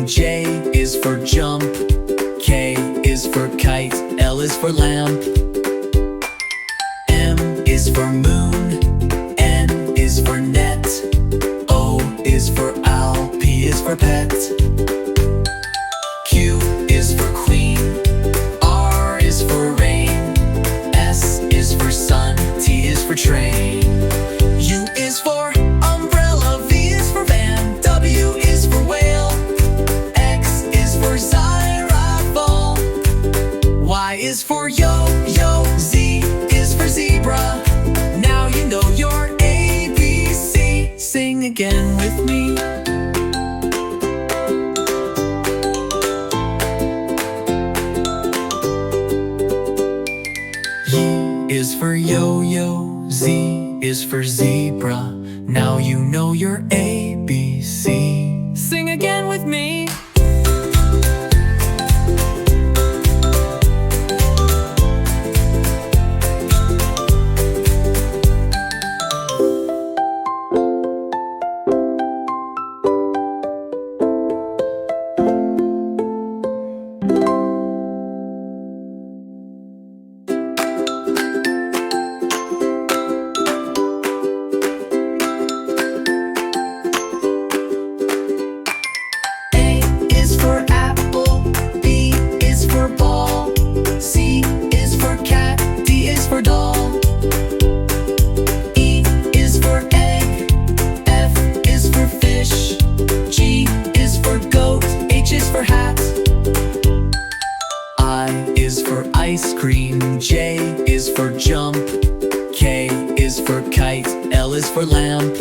cream. J is for jump. K is for kite. L is for lamp. M is for moon. N is for net. O is for owl. P is for pet. Q is for queen. R is for rain. S is for sun. T is for train. U is for umbrella. V is for van. W is for whale. X is for xylophone. Y is for yo-yo. Z is for zebra. Now you know your ABC. Sing again with me. Y is for yo-yo. Z is for zebra. Now you know your ABC. Sing again with me. Ice cream. J is for jump. K is for kite. L is for lamp.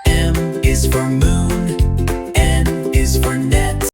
M is for moon.